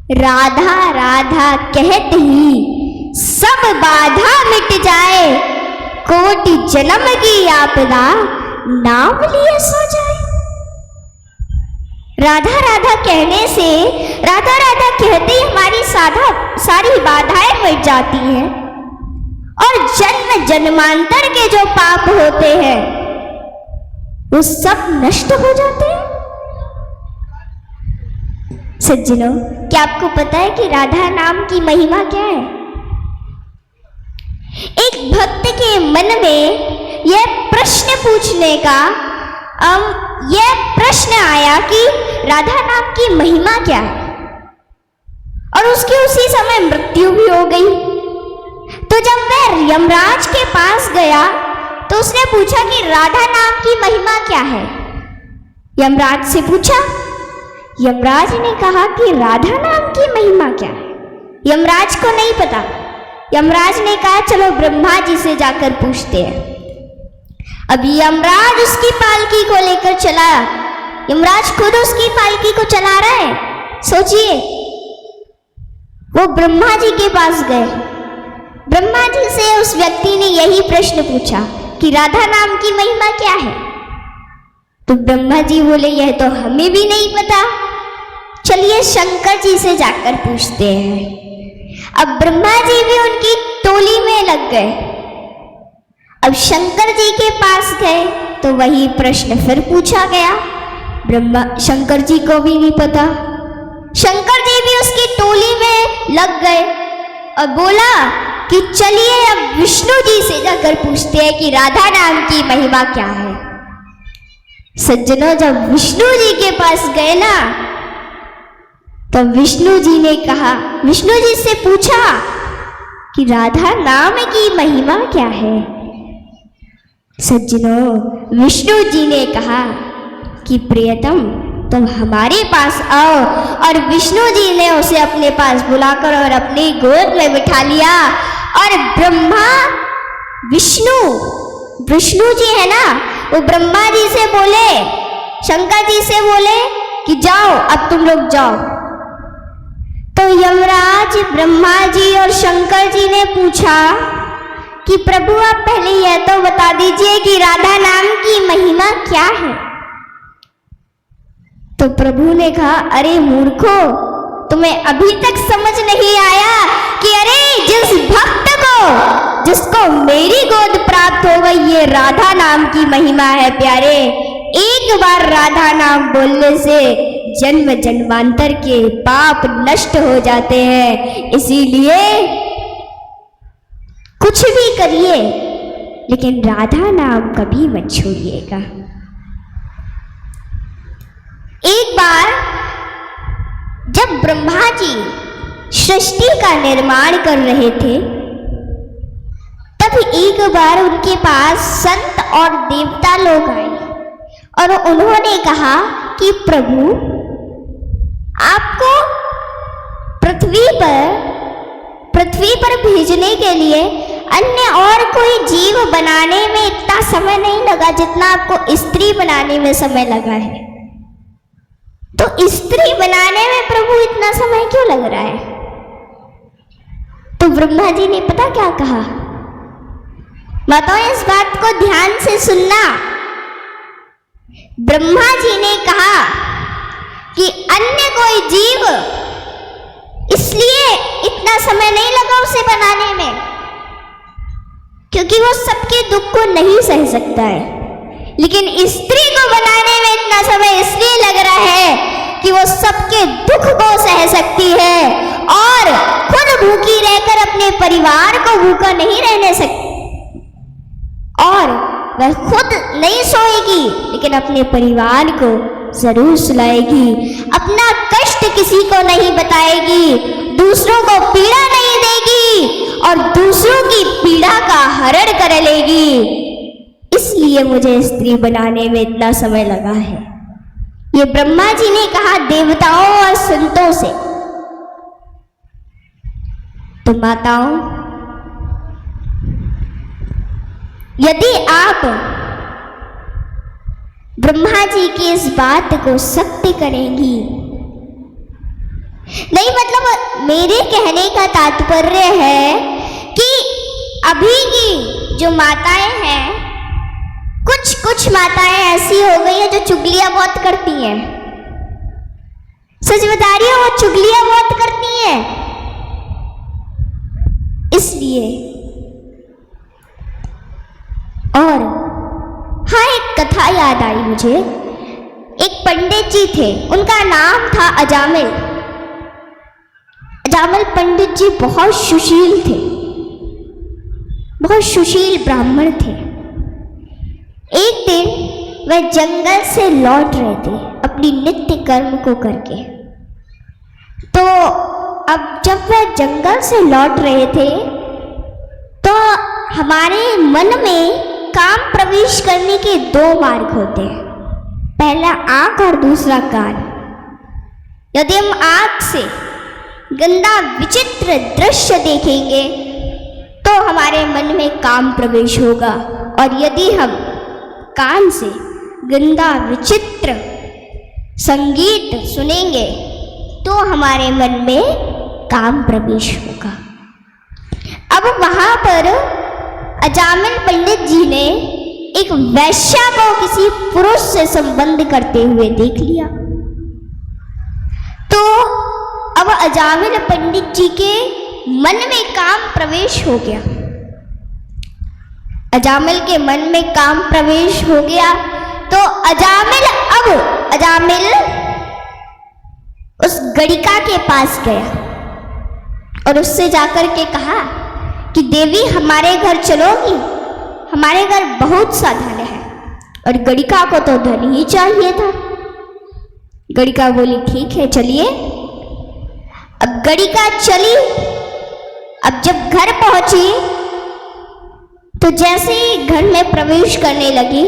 राधा राधा कहते ही सब बाधा मिट जाए, कोटि जन्म की आपदा नाम लिए सो जाए। राधा राधा कहने से, राधा राधा कहते ही हमारी सारी बाधाएं मिट जाती हैं और जन्म जन्मांतर के जो पाप होते हैं वो सब नष्ट हो जाते हैं। सज्जनों, क्या आपको पता है कि राधा नाम की महिमा क्या है? एक भक्त के मन में यह प्रश्न पूछने का यह प्रश्न आया कि राधा नाम की महिमा क्या है, और उसकी उसी समय मृत्यु भी हो गई। तो जब वह यमराज के पास गया तो उसने पूछा कि राधा नाम की महिमा क्या है। यमराज से पूछा, यमराज ने कहा कि राधा नाम की महिमा क्या है। यमराज को नहीं पता। यमराज ने कहा चलो ब्रह्मा जी से जाकर पूछते हैं। अब यमराज उसकी पालकी को लेकर चला। यमराज खुद उसकी पालकी को चला रहा है। सोचिए, वो ब्रह्मा जी के पास गए। ब्रह्मा जी से उस व्यक्ति ने यही प्रश्न पूछा कि राधा नाम की महिमा क्या है। तो ब्रह्मा जी बोले यह तो हमें भी नहीं पता, चलिए शंकर जी से जाकर पूछते हैं। अब ब्रह्मा जी भी उनकी टोली में लग गए। अब शंकर जी के पास गए तो वही प्रश्न फिर पूछा गया। शंकर जी को भी नहीं पता। शंकर जी भी उसकी टोली में लग गए और बोला कि चलिए अब विष्णु जी से जाकर पूछते हैं कि राधा नाम की महिमा क्या है। सज्जनों, जब विष्णु जी के पास गए ना तो विष्णु जी ने कहा, विष्णु जी से पूछा कि राधा नाम की महिमा क्या है। सज्जनों, विष्णु जी ने कहा कि प्रियतम तुम हमारे पास आओ, और विष्णु जी ने उसे अपने पास बुलाकर और अपनी गोद में बिठा लिया। और ब्रह्मा विष्णु जी है ना, वो ब्रह्मा जी से बोले, शंकर जी से बोले कि जाओ अब तुम लोग जाओ। तो यमराज, ब्रह्मा जी और शंकर जी ने पूछा कि प्रभु आप पहले यह तो बता दीजिए कि राधा नाम की महिमा क्या है। तो प्रभु ने कहा, अरे मूर्खो, तुम्हें अभी तक समझ नहीं आया कि अरे जिस भक्त को, जिसको मेरी गोद प्राप्त हो गई, ये राधा नाम की महिमा है प्यारे। एक बार राधा नाम बोलने से जन्म जन्मांतर के पाप नष्ट हो जाते हैं। इसीलिए कुछ भी करिए लेकिन राधा नाम कभी मत छोड़िएगा। एक बार जब ब्रह्मा जी सृष्टि का निर्माण कर रहे थे, तब एक बार उनके पास संत और देवता लोग आए और उन्होंने कहा कि प्रभु आपको पृथ्वी पर भेजने के लिए अन्य और कोई जीव बनाने में इतना समय नहीं लगा जितना आपको स्त्री बनाने में समय लगा है। तो स्त्री बनाने में प्रभु इतना समय क्यों लग रहा है? तो ब्रह्मा जी ने पता क्या कहा? बताओ, इस बात को ध्यान से सुनना। ब्रह्मा जी ने कहा कि अन्य कोई जीव इसलिए इतना समय नहीं लगा उसे बनाने में क्योंकि वो सबके दुख को नहीं सह सकता है, लेकिन स्त्री को बनाने में इतना समय इसलिए लग रहा है कि वो सबके दुख को सह सकती है और खुद भूखी रहकर अपने परिवार को भूखा नहीं रहने सकती, और वह खुद नहीं सोएगी लेकिन अपने परिवार को जरूर सुलाएगी, अपना कष्ट किसी को नहीं बताएगी, दूसरों को पीड़ा नहीं देगी और दूसरों की पीड़ा का हरण कर लेगी। इसलिए मुझे स्त्री बनाने में इतना समय लगा है। ये ब्रह्मा जी ने कहा देवताओं और संतों से। तो माताओं, यदि आप ब्रह्मा जी की इस बात को सत्य करेंगी नहीं, मतलब मेरे कहने का तात्पर्य है कि अभी की जो माताएं हैं, कुछ माताएं ऐसी हो गई हैं जो चुगलियां बहुत करती हैं। सच बता रही हूं, वो चुगलियां बहुत करती हैं। इसलिए और हाँ, एक कथा याद आई मुझे। एक पंडित जी थे, उनका नाम था अजामिल। अजामिल पंडित जी बहुत सुशील थे, बहुत सुशील ब्राह्मण थे। एक दिन वह जंगल से लौट रहे थे अपनी नित्य कर्म को करके। तो अब जब वह जंगल से लौट रहे थे तो हमारे मन में काम प्रवेश करने के दो मार्ग होते हैं, पहला आंख और दूसरा कान। यदि हम आंख से गंदा विचित्र दृश्य देखेंगे तो हमारे मन में काम प्रवेश होगा, और यदि हम कान से गंदा विचित्र संगीत सुनेंगे तो हमारे मन में काम प्रवेश होगा। अब वहां पर अजामिल पंडित जी ने एक वैश्या को किसी पुरुष से संबंध करते हुए देख लिया। तो अब अजामिल पंडित जी के मन में काम प्रवेश हो गया। अजामिल के मन में काम प्रवेश हो गया तो अजामिल उस गणिका के पास गया और उससे जाकर के कहा कि देवी, हमारे घर चलोगी? हमारे घर बहुत सा धन है और गणिका को तो धन ही चाहिए था। गणिका बोली, ठीक है, चलिए। अब गणिका चली। अब जब घर पहुंची तो जैसे ही घर में प्रवेश करने लगी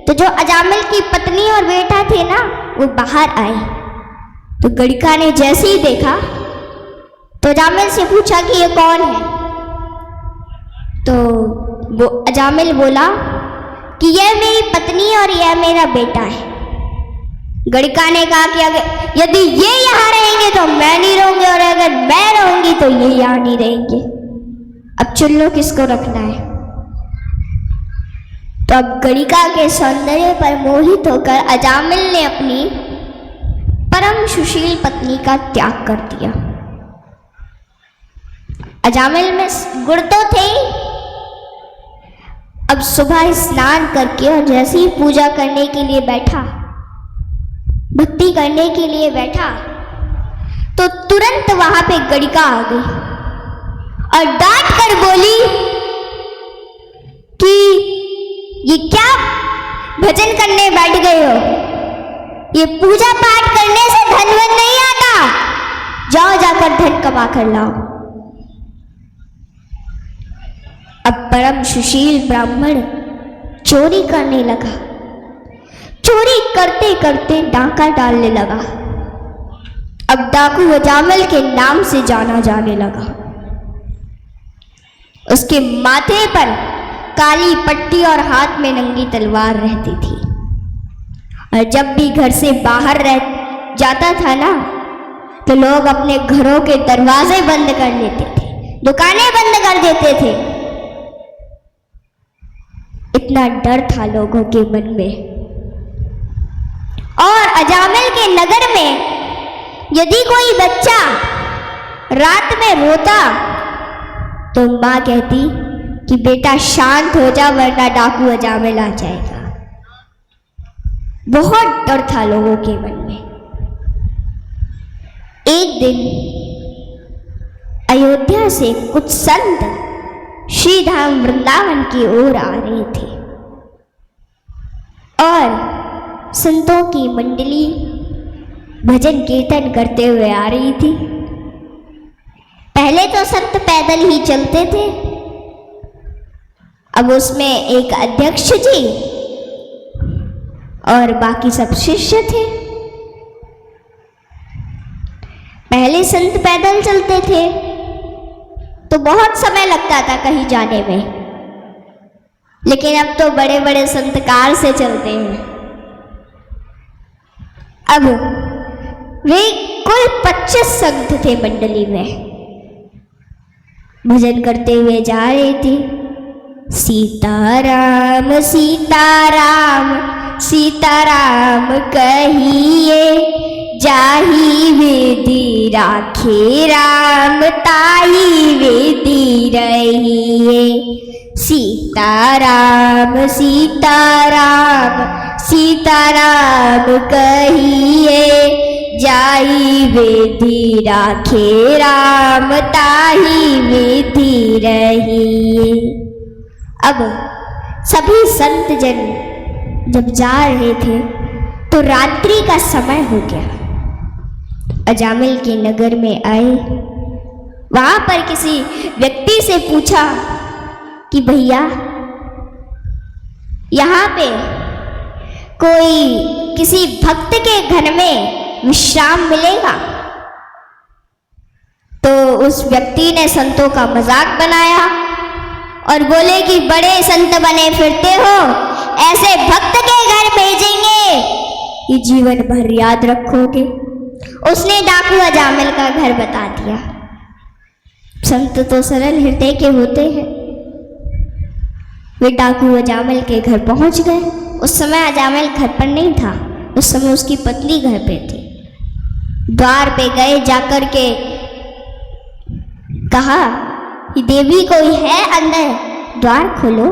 तो जो अजामिल की पत्नी और बेटा थे ना, वो बाहर आए। तो गणिका ने जैसे ही देखा तो अजामिल से पूछा कि ये कौन है? तो वो अजामिल बोला कि यह मेरी पत्नी और यह मेरा बेटा है। गणिका ने कहा कि अगर यदि ये यहाँ रहेंगे तो मैं नहीं रहूंगी, और अगर मैं रहूंगी तो ये यहाँ नहीं रहेंगे। अब चुन लो किसको रखना है। तो अब गणिका के सौंदर्य पर मोहित होकर अजामिल ने अपनी परम सुशील पत्नी का त्याग कर दिया। अजामिल में गुण तो थे। अब सुबह स्नान करके और जैसे ही पूजा करने के लिए बैठा, भक्ति करने के लिए बैठा, तो तुरंत वहां पे गणिका आ गई और डांट कर बोली कि ये क्या भजन करने बैठ गए हो? ये पूजा पाठ करने से धन वन नहीं आता, जाओ जाकर धन कमा कर लाओ। अब परम सुशील ब्राह्मण चोरी करने लगा। चोरी करते करते डाका डालने लगा। अब डाकू अजामिल के नाम से जाना जाने लगा। उसके माथे पर काली पट्टी और हाथ में नंगी तलवार रहती थी, और जब भी घर से बाहर रह जाता था ना, तो लोग अपने घरों के दरवाजे बंद कर लेते थे, दुकानें बंद कर देते थे। इतना डर था लोगों के मन में। और अजामिल के नगर में यदि कोई बच्चा रात में रोता तो माँ कहती कि बेटा शांत हो जा, वरना डाकू अजामिल आ जाएगा। बहुत डर था लोगों के मन में। एक दिन अयोध्या से कुछ संत श्री धाम वृंदावन की ओर आ रहे थे, और संतों की मंडली भजन कीर्तन करते हुए आ रही थी। पहले तो संत पैदल ही चलते थे, अब उसमें एक अध्यक्ष जी और बाकी सब शिष्य थे। पहले संत पैदल चलते थे तो बहुत समय लगता था कहीं जाने में, लेकिन अब तो बड़े बड़े संत कार से चलते हैं। अब वे कुल 25 संत थे मंडली में। भजन करते हुए जा रहे थे। सीताराम सीताराम सीताराम कहिए, जाहि वेदी राखे राम ताहि वेदी रहिए। सीताराम सीताराम सीताराम कहिए, जाहि वेदी राखे राम ताहि वेदी रहिए। अब सभी संत जन जब जा रहे थे तो रात्रि का समय हो गया। अजामिल के नगर में आए। वहां पर किसी व्यक्ति से पूछा कि भैया यहाँ पे कोई किसी भक्त के घर में विश्राम मिलेगा? तो उस व्यक्ति ने संतों का मजाक बनाया और बोले कि बड़े संत बने फिरते हो, ऐसे भक्त के घर भेजेंगे ये जीवन भर याद रखोगे। उसने डाकू अजामिल का घर बता दिया। संत तो सरल हृदय के होते हैं। वे डाकू अजामिल के घर पहुंच गए। उस समय अजामिल घर पर नहीं था, उस समय उसकी पत्नी घर पे थी। द्वार पे गए, जाकर के कहा कि देवी कोई है अंदर, द्वार खोलो।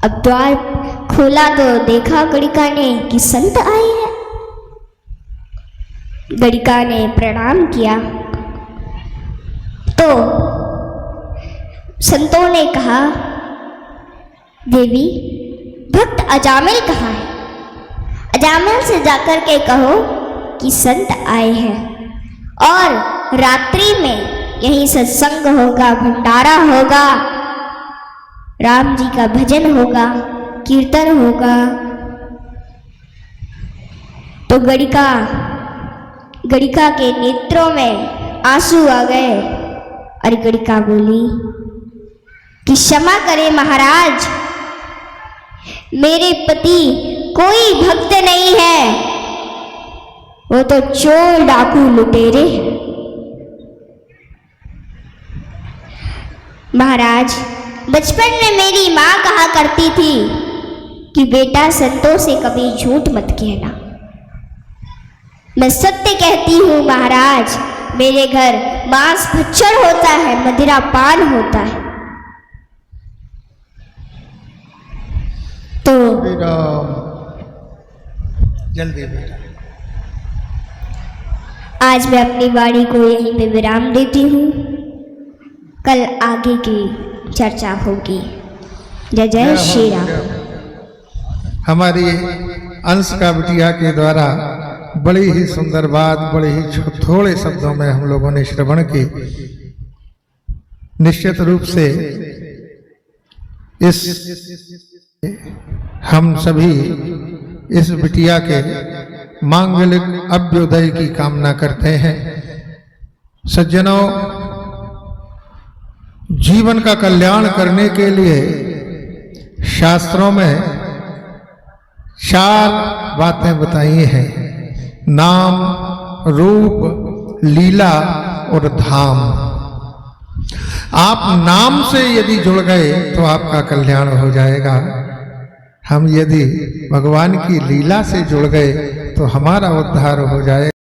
अब द्वार खोला तो देखा गणिका ने कि संत आए हैं। गणिका ने प्रणाम किया तो संतों ने कहा, देवी भक्त अजामिल कहाँ है? अजामिल से जाकर के कहो कि संत आए हैं और रात्रि में यहीं सत्संग होगा, भंडारा होगा, राम जी का भजन होगा, कीर्तन होगा। तो गणिका के नेत्रों में आंसू आ गए और गणिका बोली कि क्षमा करे महाराज, मेरे पति कोई भक्त नहीं है, वो तो चोर डाकू लुटेरे। महाराज, बचपन में मेरी माँ कहा करती थी कि बेटा संतों से कभी झूठ मत कहना। मैं सत्य कहती हूँ महाराज, मेरे घर मांस भक्षण होता है, मदिरा पान होता है। तो जल्दी बेटा, आज मैं अपनी वाणी को यहीं पे विराम देती हूँ। कल आगे की चर्चा होगी। जय जय श्री राम। हमारी अंश का बिटिया के द्वारा बड़ी ही सुंदर बात, बड़े ही थोड़े शब्दों में हम लोगों ने श्रवण की। निश्चित रूप से हम सभी इस बिटिया के मांगलिक अभ्युदय की कामना करते हैं। सज्जनों, जीवन का कल्याण करने के लिए शास्त्रों में 4 बातें बताई हैं: नाम, रूप, लीला और धाम। आप नाम से यदि जुड़ गए तो आपका कल्याण हो जाएगा। हम यदि भगवान की लीला से जुड़ गए तो हमारा उद्धार हो जाएगा।